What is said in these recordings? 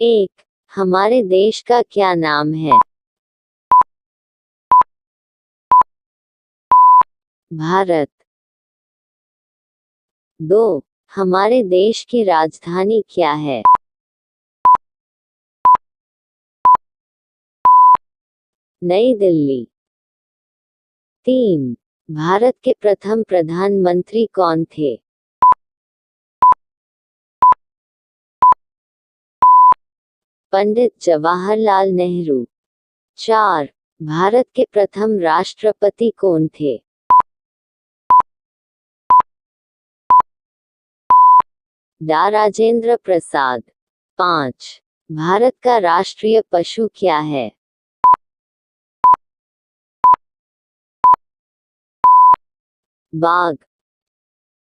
एक, हमारे देश का क्या नाम है? भारत। दो, हमारे देश की राजधानी क्या है? नई दिल्ली। तीन, भारत के प्रथम प्रधानमंत्री कौन थे? पंडित जवाहरलाल नेहरू। चार, भारत के प्रथम राष्ट्रपति कौन थे? डा राजेंद्र प्रसाद। पाँच, भारत का राष्ट्रीय पशु क्या है? बाघ।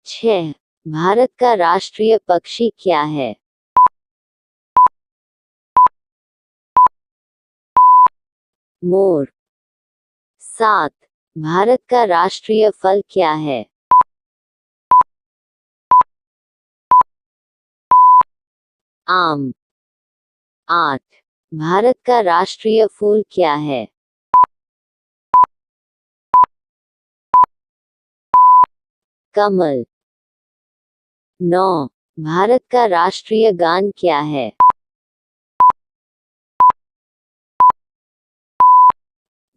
छह, भारत का राष्ट्रीय पक्षी क्या है? मोर। सात, भारत का राष्ट्रीय फल क्या है? आम। आठ, भारत का राष्ट्रीय फूल क्या है? कमल। नौ, भारत का राष्ट्रीय गान क्या है?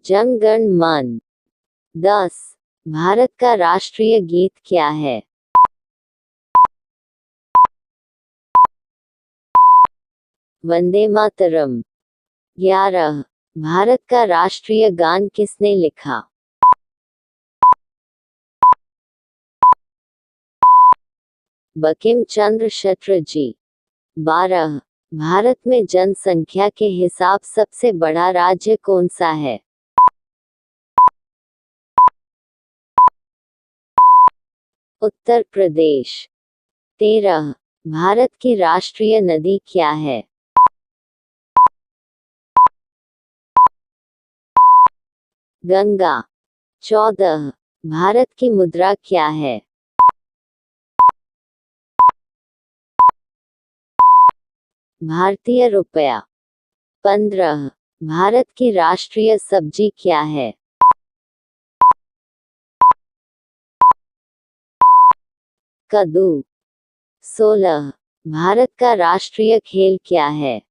जन गण मन। 10, भारत का राष्ट्रीय गीत क्या है? वंदे मातरम। 11, भारत का राष्ट्रीय गान किसने लिखा? बंकिम चंद्र चटर्जी। 12, भारत में जनसंख्या के हिसाब सबसे बड़ा राज्य कौन सा है? उत्तर प्रदेश। 13, भारत की राष्ट्रीय नदी क्या है? गंगा। 14, भारत की मुद्रा क्या है? भारतीय रुपया। 15, भारत की राष्ट्रीय सब्जी क्या है? कद्दू। 16, भारत का राष्ट्रीय खेल क्या है?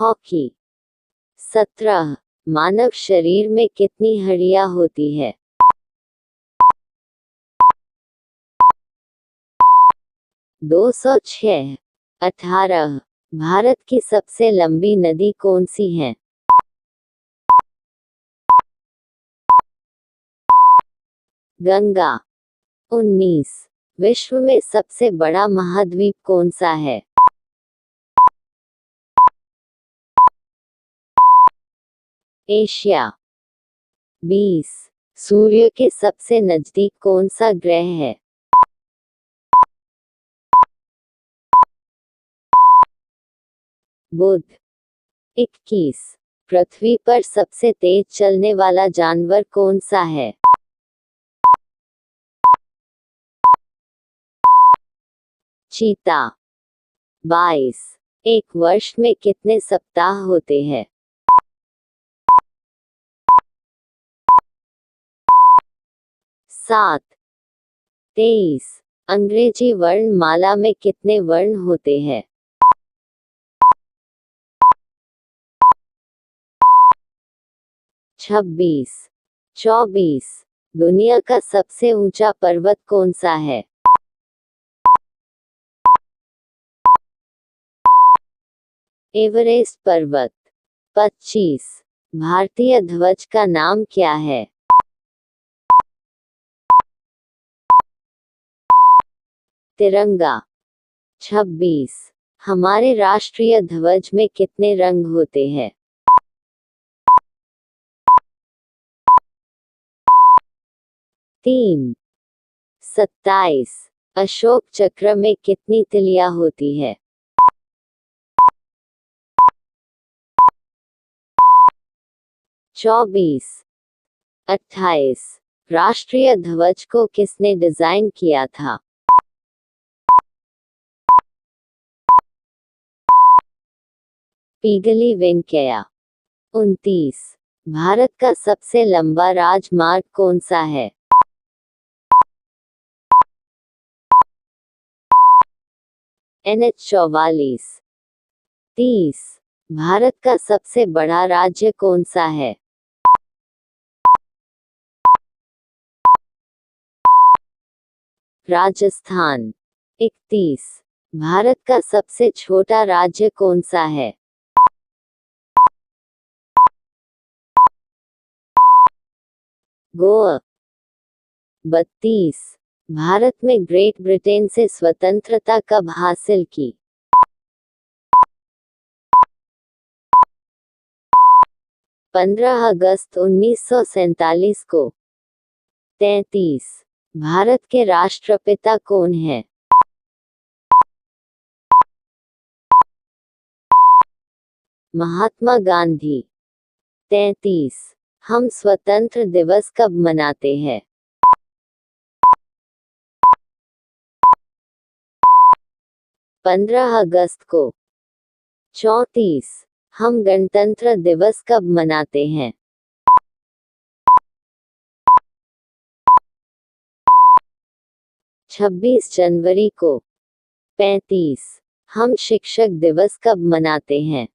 हॉकी। 17, मानव शरीर में कितनी हड्डियां होती है? 206। 18, भारत की सबसे लंबी नदी कौन सी है? गंगा। 19, विश्व में सबसे बड़ा महाद्वीप कौन सा है? एशिया। 20, सूर्य के सबसे नजदीक कौन सा ग्रह है? बुध। 21, पृथ्वी पर सबसे तेज चलने वाला जानवर कौन सा है? चीता। 22, एक वर्ष में कितने सप्ताह होते हैं? 7। 23, अंग्रेजी वर्णमाला में कितने वर्ण होते हैं? 26। 24, दुनिया का सबसे ऊंचा पर्वत कौन सा है? एवरेस्ट पर्वत। 25, भारतीय ध्वज का नाम क्या है? तिरंगा। 26, हमारे राष्ट्रीय ध्वज में कितने रंग होते हैं? 3। 27, अशोक चक्र में कितनी तिलियां होती है? 24। 28, राष्ट्रीय ध्वज को किसने डिजाइन किया था? पिघली वेंकैया। 29 भारत का सबसे लंबा राजमार्ग कौन सा है? NH 44। 30 भारत का सबसे बड़ा राज्य कौन सा है? राजस्थान। 31 भारत का सबसे छोटा राज्य कौन सा है? गोवा। 32 भारत में ग्रेट ब्रिटेन से स्वतंत्रता कब हासिल की? 15 अगस्त 1947 को। 33 भारत के राष्ट्रपिता कौन है? महात्मा गांधी। 33 हम स्वतंत्र दिवस कब मनाते हैं? 15 अगस्त को। 34 हम गणतंत्र दिवस कब मनाते हैं? 26 जनवरी को। 35 हम शिक्षक दिवस कब मनाते हैं?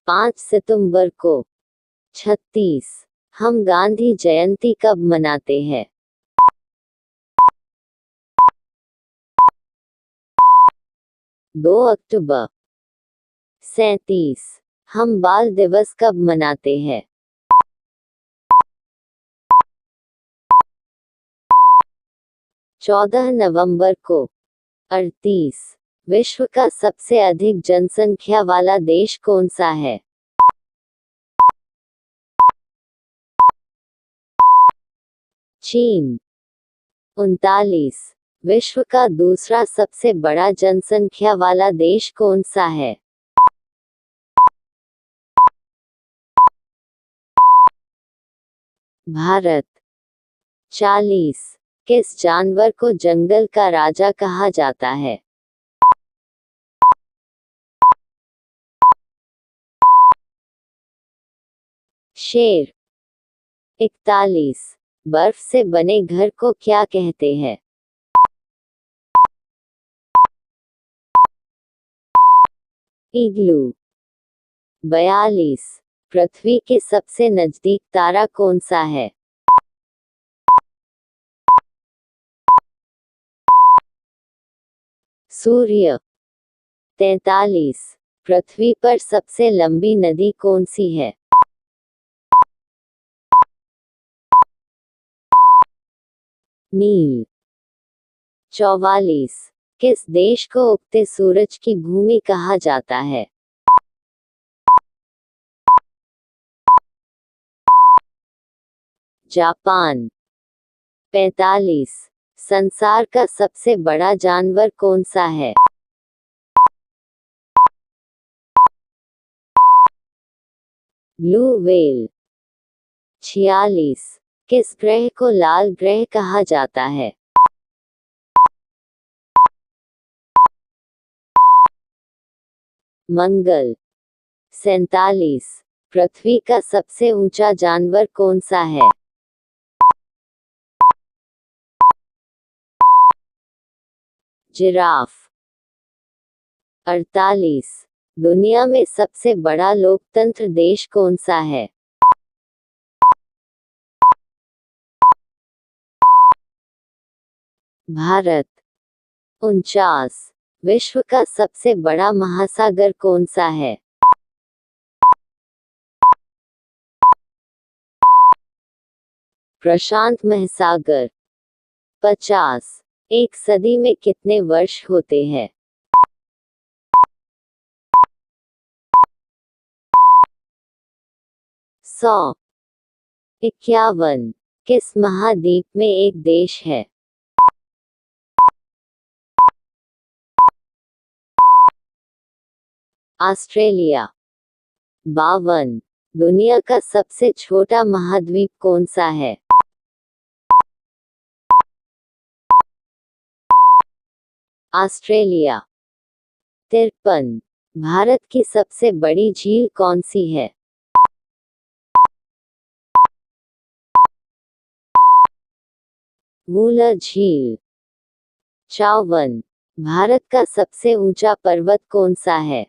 5 सितंबर को। 36 हम गांधी जयंती कब मनाते हैं? 2 अक्टूबर। 37 हम बाल दिवस कब मनाते हैं? 14 नवंबर को। 38 विश्व का सबसे अधिक जनसंख्या वाला देश कौन सा है? चीन। 39 विश्व का दूसरा सबसे बड़ा जनसंख्या वाला देश कौन सा है? भारत। 40 किस जानवर को जंगल का राजा कहा जाता है? शेर। 41 बर्फ से बने घर को क्या कहते हैं? इग्लू। 42 पृथ्वी के सबसे नजदीक तारा कौन सा है? सूर्य। 43 पृथ्वी पर सबसे लंबी नदी कौन सी है? नील। 44 किस देश को उगते सूरज की भूमि कहा जाता है? जापान। 45 संसार का सबसे बड़ा जानवर कौन सा है? Blue whale. 46 किस ग्रह को लाल ग्रह कहा जाता है? मंगल। 47 पृथ्वी का सबसे ऊंचा जानवर कौन सा है? जिराफ। 48 दुनिया में सबसे बड़ा लोकतंत्र देश कौन सा है? भारत। 49 विश्व का सबसे बड़ा महासागर कौन सा है? प्रशांत महासागर। 50 एक सदी में कितने वर्ष होते हैं? 100। 51 किस महाद्वीप में एक देश है? ऑस्ट्रेलिया। 52 दुनिया का सबसे छोटा महाद्वीप कौन सा है? ऑस्ट्रेलिया। 53। भारत की सबसे बड़ी झील कौन सी है? वूलर झील। 54। भारत का सबसे ऊंचा पर्वत कौन सा है?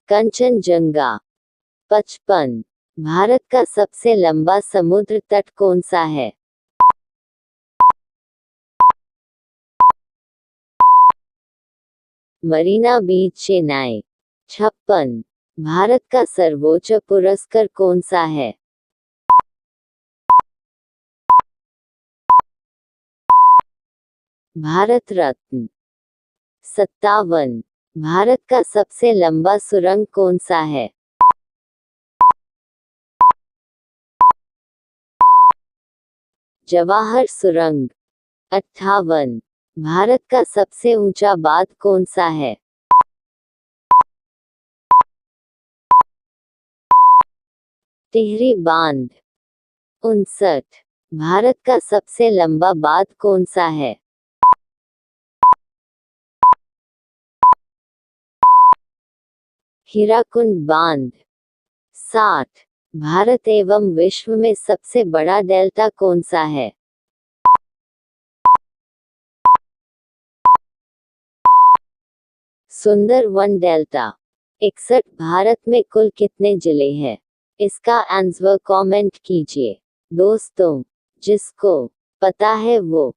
कंचनजंगा। 55। भारत का सबसे लंबा समुद्र तट कौन सा है? मरीना बीच, चेन्नई। 56। भारत का सर्वोच्च पुरस्कार कौन सा है? भारत रत्न। 57। भारत का सबसे लंबा सुरंग कौन सा है? जवाहर सुरंग। 58। भारत का सबसे ऊंचा बांध कौन सा है? टिहरी बांध। 59। भारत का सबसे लंबा बांध कौन सा है? हीराकुंड बांध। 60। भारत एवं विश्व में सबसे बड़ा डेल्टा कौन सा है? सुंदरवन डेल्टा। 61। भारत में कुल कितने जिले हैं? इसका आंसर कमेंट कीजिए। दोस्तों, जिसको पता है वो